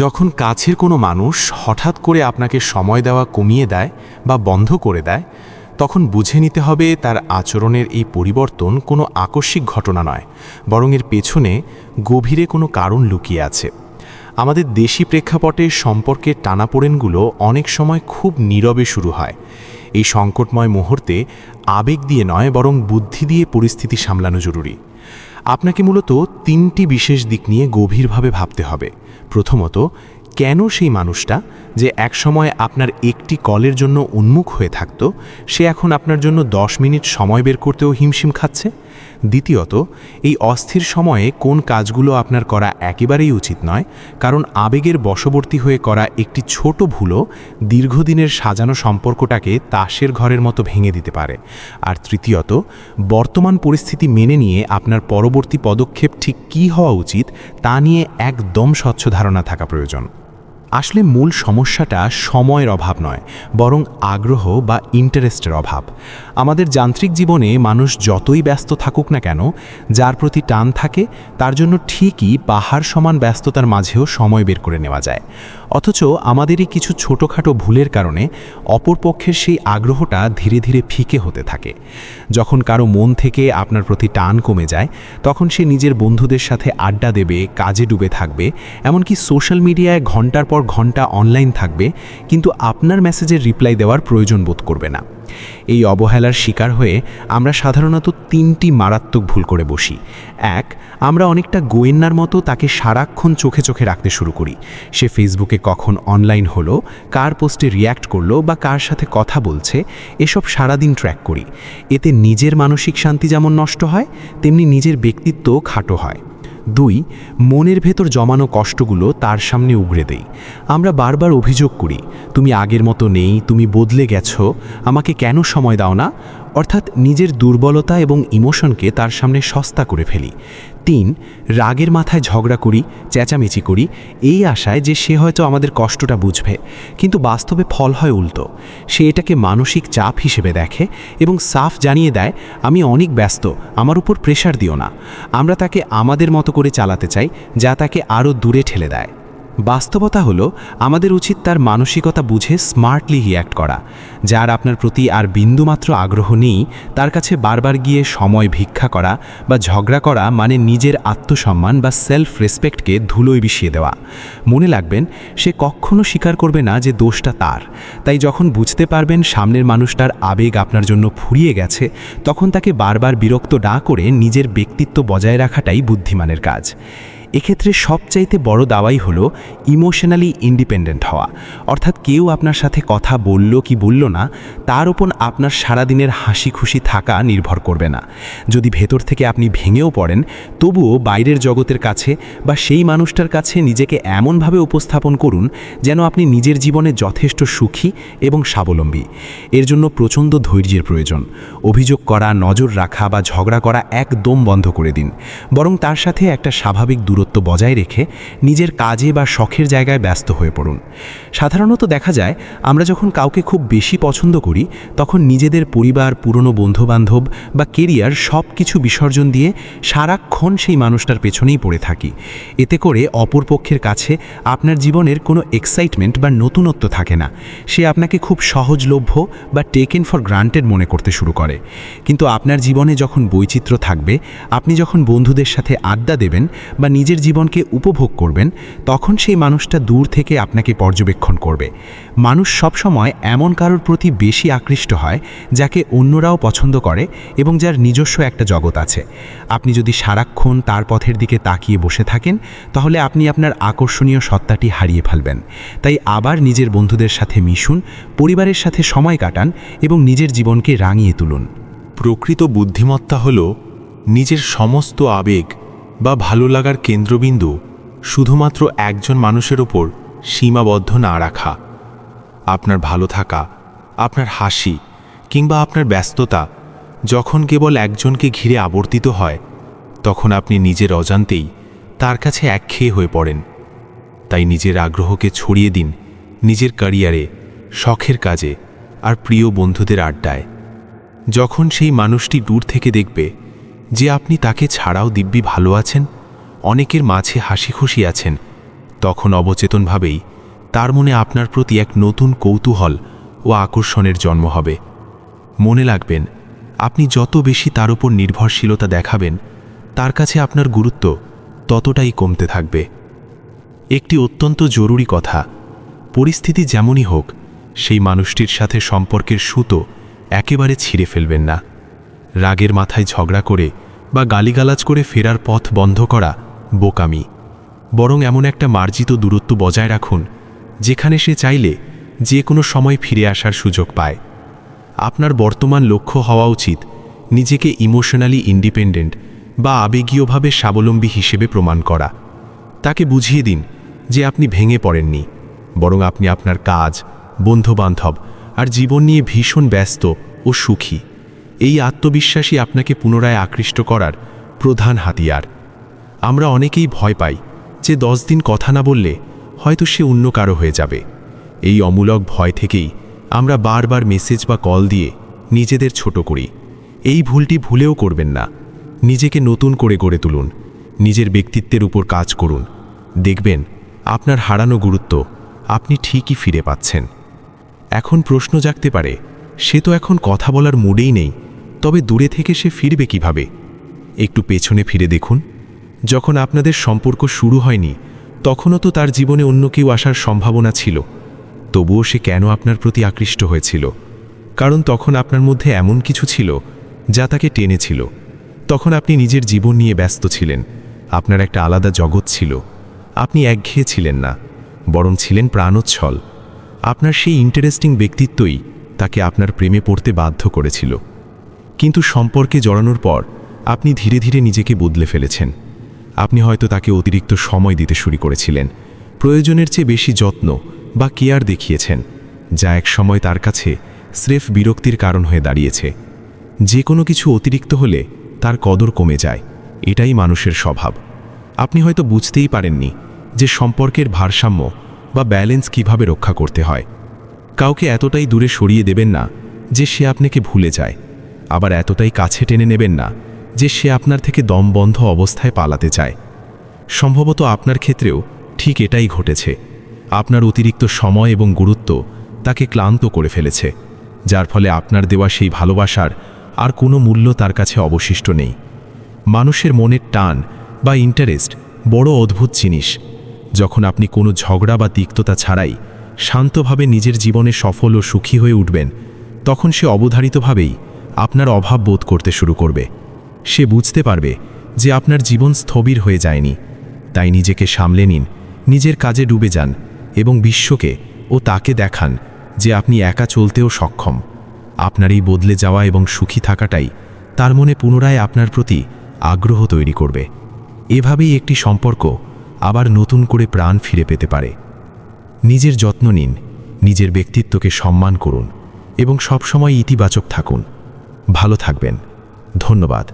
যখন কাছের কোনো মানুষ হঠাৎ করে আপনাকে সময় দেওয়া কমিয়ে দেয় বা বন্ধ করে দেয়, তখন বুঝে নিতে হবে তার আচরণের এই পরিবর্তন কোনো আকস্মিক ঘটনা নয়, বরং এর পেছনে গভীরে কোনো কারণ লুকিয়ে আছে। আমাদের দেশি প্রেক্ষাপটে সম্পর্কের টানাপোড়েনগুলো অনেক সময় খুব নীরবে শুরু হয়। এই সংকটময় মুহূর্তে আবেগ দিয়ে নয়, বরং বুদ্ধি দিয়ে পরিস্থিতি সামলানো জরুরি। আপনাকে মূলত তিনটি বিশেষ দিক নিয়ে গভীরভাবে ভাবতে হবে। প্রথমত, কেন সেই মানুষটা যে একসময় আপনার একটি কলের জন্য উন্মুখ হয়ে থাকত, সে এখন আপনার জন্য 10 মিনিট সময় বের করতেও হিমশিম খাচ্ছে? দ্বিতীয়ত, এই অস্থির সময়ে কোন কাজগুলো আপনার করা একেবারেই উচিত নয়, কারণ আবেগের বশবর্তী হয়ে করা একটি ছোট ভুলও দীর্ঘদিনের সাজানো সম্পর্কটাকে তাসের ঘরের মতো ভেঙে দিতে পারে। আর তৃতীয়ত, বর্তমান পরিস্থিতি মেনে নিয়ে আপনার পরবর্তী পদক্ষেপ ঠিক কী হওয়া উচিত তা নিয়ে একদম স্বচ্ছ ধারণা থাকা প্রয়োজন। আসলে মূল সমস্যাটা সময়ের অভাব নয়, বরং আগ্রহ বা ইন্টারেস্টের অভাব। আমাদের যান্ত্রিক জীবনে মানুষ যতই ব্যস্ত থাকুক না কেন, যার প্রতি টান থাকে তার জন্য ঠিকই পাহাড় সমান ব্যস্ততার মাঝেও সময় বের করে নেওয়া যায়। অথচ আমাদেরই কিছু ছোটোখাটো ভুলের কারণে অপরপক্ষের সেই আগ্রহটা ধীরে ধীরে ফিকে হতে থাকে। যখন কারো মন থেকে আপনার প্রতি টান কমে যায়, তখন সে নিজের বন্ধুদের সাথে আড্ডা দেবে, কাজে ডুবে থাকবে, এমনকি সোশ্যাল মিডিয়ায় ঘন্টার পর ঘন্টা অনলাইন থাকবে, কিন্তু আপনার মেসেজের রিপ্লাই দেওয়ার প্রয়োজন বোধ করবে না। এই অবহেলার শিকার হয়ে আমরা সাধারণত 3টি মারাত্মক ভুল করে বসি। 1, আমরা অনেকটা গোয়েন্নার মতো তাকে সারাক্ষণ চোখে চোখে রাখতে শুরু করি। সে ফেসবুকে কখন অনলাইন হলো, কার পোস্টে রিয়্যাক্ট করলো বা কার সাথে কথা বলছে, এসব সারাদিন ট্র্যাক করি। এতে নিজের মানসিক শান্তি যেমন নষ্ট হয়, তেমনি নিজের ব্যক্তিত্বও খাটো হয়। 2, মনের ভেতর জমানো কষ্টগুলো তার সামনে উগড়ে দেই। আমরা বারবার অভিযোগ করি, তুমি আগের মতো নেই, তুমি বদলে গেছো, আমাকে কেন সময় দাও না? অর্থাৎ নিজের দুর্বলতা এবং ইমোশনকে তার সামনে সস্তা করে ফেলি। 3, রাগের মাথায় ঝগড়া করি, চেঁচামেচি করি, এই আশায় যে সে হয়তো আমাদের কষ্টটা বুঝবে, কিন্তু বাস্তবে ফল হয় উল্টো। সে এটাকে মানসিক চাপ হিসেবে দেখে এবং সাফ জানিয়ে দেয়, আমি অনেক ব্যস্ত, আমার উপর প্রেশার দিও না। আমরা তাকে আমাদের মতো করে চালাতে চাই, যা তাকে আরও দূরে ঠেলে দেয়। বাস্তবতা হলো, আমাদের উচিত তার মানসিকতা বুঝে স্মার্টলি রিয়্যাক্ট করা। যার আপনার প্রতি আর বিন্দুমাত্র আগ্রহ নেই, তার কাছে বারবার গিয়ে সময় ভিক্ষা করা বা ঝগড়া করা মানে নিজের আত্মসম্মান বা সেলফ রেসপেক্টকে ধুলোয় মিশিয়ে দেওয়া। মনে রাখবেন, সে কখনো স্বীকার করবে না যে দোষটা তার। তাই যখন বুঝতে পারবেন সামনের মানুষটার আবেগ আপনার জন্য ফুরিয়ে গেছে, তখন তাকে বারবার বিরক্ত না করে নিজের ব্যক্তিত্ব বজায় রাখাটাই বুদ্ধিমানের কাজ। এক্ষেত্রে সবচাইতে বড় দাওয়াই হলো ইমোশনালি ইন্ডিপেন্ডেন্ট হওয়া। অর্থাৎ কেউ আপনার সাথে কথা বলল কি বলল না, তার উপর আপনার সারাদিনের হাসি খুশি থাকা নির্ভর করবে না। যদি ভেতর থেকে আপনি ভেঙেও পড়েন, তবুও বাইরের জগতের কাছে বা সেই মানুষটার কাছে নিজেকে এমনভাবে উপস্থাপন করুন যেন আপনি নিজের জীবনে যথেষ্ট সুখী এবং স্বাবলম্বী। এর জন্য প্রচণ্ড ধৈর্যের প্রয়োজন। অভিযোগ করা, নজর রাখা বা ঝগড়া করা একদম বন্ধ করে দিন, বরং তার সাথে একটা স্বাভাবিক দূরত্ব বজায় রেখে নিজের কাজে বা শখের জায়গায় ব্যস্ত হয়ে পড়ুন। সাধারণত দেখা যায়, আমরা যখন কাউকে খুব বেশি পছন্দ করি, তখন নিজেদের পরিবার, পুরনো বন্ধুবান্ধব বা কেরিয়ার সব কিছু বিসর্জন দিয়ে সারাক্ষণ সেই মানুষটার পেছনেই পড়ে থাকি। এতে করে অপরপক্ষের কাছে আপনার জীবনের কোনো এক্সাইটমেন্ট বা নতুনত্ব থাকে না। সে আপনাকে খুব সহজলভ্য বা টেকেন ফর গ্রান্টেড মনে করতে শুরু করে। কিন্তু আপনার জীবনে যখন বৈচিত্র্য থাকবে, আপনি যখন বন্ধুদের সাথে আড্ডা দেবেন বা নিজের জীবনকে উপভোগ করবেন, তখন সেই মানুষটা দূর থেকে আপনাকে পর্যবেক্ষণ করবে। মানুষ সবসময় এমন কারোর প্রতি বেশি আকৃষ্ট হয় যাকে অন্যরাও পছন্দ করে এবং যার নিজস্ব একটা জগৎ আছে। আপনি যদি সারাক্ষণ তার পথের দিকে তাকিয়ে বসে থাকেন, তাহলে আপনি আপনার আকর্ষণীয় সত্তাটি হারিয়ে ফেলবেন। তাই আবার নিজের বন্ধুদের সাথে মিশুন, পরিবারের সাথে সময় কাটান এবং নিজের জীবনকে রাঙিয়ে তুলুন। প্রকৃত বুদ্ধিমত্তা হল নিজের সমস্ত আবেগ বা ভালো লাগার কেন্দ্রবিন্দু শুধুমাত্র একজন মানুষের ওপর সীমাবদ্ধ না রাখা। আপনার ভালো থাকা, আপনার হাসি কিংবা আপনার ব্যস্ততা যখন কেবল একজনকে ঘিরে আবর্তিত হয়, তখন আপনি নিজের অজান্তেই তার কাছে একঘেয়ে হয়ে পড়েন। তাই নিজের আগ্রহকে ছড়িয়ে দিন নিজের ক্যারিয়ারে, শখের কাজে আর প্রিয় বন্ধুদের আড্ডায়। যখন সেই মানুষটি দূর থেকে দেখবে যে আপনি তাকে ছাড়াও দিব্যি ভালো আছেন, অনেকের মাঝে হাসি খুশি আছেন, তখন অবচেতনভাবেই তার মনে আপনার প্রতি এক নতুন কৌতূহল ও আকর্ষণের জন্ম হবে। মনে রাখবেন, আপনি যত বেশি তার উপর নির্ভরশীলতা দেখাবেন, তার কাছে আপনার গুরুত্ব ততটাই কমতে থাকবে। একটি অত্যন্ত জরুরি কথা, পরিস্থিতি যেমনই হোক, সেই মানুষটির সাথে সম্পর্কের সুতো একেবারে ছিঁড়ে ফেলবেন না। রাগের মাথায় ঝগড়া করে বা গালিগালাজ করে ফেরার পথ বন্ধ করা বোকামি। বরং এমন একটা মার্জিত দূরত্ব বজায় রাখুন, যেখানে সে চাইলে যে কোনো সময় ফিরে আসার সুযোগ পায়। আপনার বর্তমান লক্ষ্য হওয়া উচিত নিজেকে ইমোশনালি ইন্ডিপেন্ডেন্ট বা আবেগীয়ভাবে স্বাবলম্বী হিসেবে প্রমাণ করা। তাকে বুঝিয়ে দিন যে আপনি ভেঙে পড়েননি, বরং আপনি আপনার কাজ, বন্ধুবান্ধব আর জীবন নিয়ে ভীষণ ব্যস্ত ও সুখী। এই আত্মবিশ্বাসই আপনাকে পুনরায় আকৃষ্ট করার প্রধান হাতিয়ার। আমরা অনেকেই ভয় পাই যে 10 দিন কথা না বললে হয়তো সে অন্য কারো হয়ে যাবে। এই অমূলক ভয় থেকেই আমরা বারবার মেসেজ বা কল দিয়ে নিজেদের ছোট করি। এই ভুলটি ভুলেও করবেন না। নিজেকে নতুন করে গড়ে তুলুন, নিজের ব্যক্তিত্বের উপর কাজ করুন। দেখবেন আপনার হারানো গুরুত্ব আপনি ঠিকই ফিরে পাচ্ছেন। এখন প্রশ্ন জাগতে পারে, সে তো এখন কথা বলার মুডেই নেই, তবে দূরে থেকে সে ফিরবে কিভাবে? একটু পেছনে ফিরে দেখুন। যখন আপনাদের সম্পর্ক শুরু হয়নি, তখনও তো তার জীবনে অন্য কেউ আসার সম্ভাবনা ছিল। তবুও সে কেন আপনার প্রতি আকৃষ্ট হয়েছিল? কারণ তখন আপনার মধ্যে এমন কিছু ছিল যা তাকে টেনেছিল। তখন আপনি নিজের জীবন নিয়ে ব্যস্ত ছিলেন, আপনার একটা আলাদা জগৎ ছিল। আপনি একঘেয়ে ছিলেন না, বরং ছিলেন প্রাণোচ্ছল। আপনার সেই ইন্টারেস্টিং ব্যক্তিত্বই তাকে আপনার প্রেমে পড়তে বাধ্য করেছিল। কিন্তু সম্পর্কে জড়ানোর পর আপনি ধীরে ধীরে নিজেকে বদলে ফেলেছেন। আপনি হয়তো তাকে অতিরিক্ত সময় দিতে শুরু করেছিলেন, প্রয়োজনের চেয়ে বেশি যত্ন বা কেয়ার দেখিয়েছেন, যা এক সময় তার কাছে স্রেফ বিরক্তির কারণ হয়ে দাঁড়িয়েছে। যে কোনো কিছু অতিরিক্ত হলে তার কদর কমে যায়, এটাই মানুষের স্বভাব। আপনি হয়তো বুঝতেই পারেননি যে সম্পর্কের ভারসাম্য বা ব্যালেন্স কিভাবে রক্ষা করতে হয়। কাউকে এতটাই দূরে সরিয়ে দেবেন না যে সে আপনাকে ভুলে যায়, আবার এতটাই কাছে টেনে নেবেন না যে সে আপনার থেকে দমবন্ধ অবস্থায় পালাতে চায়। সম্ভবত আপনার ক্ষেত্রেও ঠিক এটাই ঘটেছে। আপনার অতিরিক্ত সময় এবং গুরুত্ব তাকে ক্লান্ত করে ফেলেছে, যার ফলে আপনার দেওয়া সেই ভালোবাসার আর কোনো মূল্য তার কাছে অবশিষ্ট নেই। মানুষের মনের টান বা ইন্টারেস্ট বড় অদ্ভুত জিনিস। যখন আপনি কোনো ঝগড়া বা তিক্ততা ছাড়াই শান্তভাবে নিজের জীবনে সফল ও সুখী হয়ে উঠবেন, তখন সে অবধারিতভাবেই আপনার অভাব বোধ করতে শুরু করবে। সে বুঝতে পারবে যে আপনার জীবন স্থবির হয়ে যায়নি। তাই নিজেকে সামলে নিন, নিজের কাজে ডুবে যান এবং বিশ্বকে ও তাকে দেখান যে আপনি একা চলতেও সক্ষম। আপনার এই বদলে যাওয়া এবং সুখী থাকাটাই তার মনে পুনরায় আপনার প্রতি আগ্রহ তৈরি করবে। এভাবেই একটি সম্পর্ক আবার নতুন করে প্রাণ ফিরে পেতে পারে। নিজের যত্ন নিন, নিজের ব্যক্তিত্বকে সম্মান করুন এবং সবসময় ইতিবাচক থাকুন। ভালো থাকবেন। ধন্যবাদ।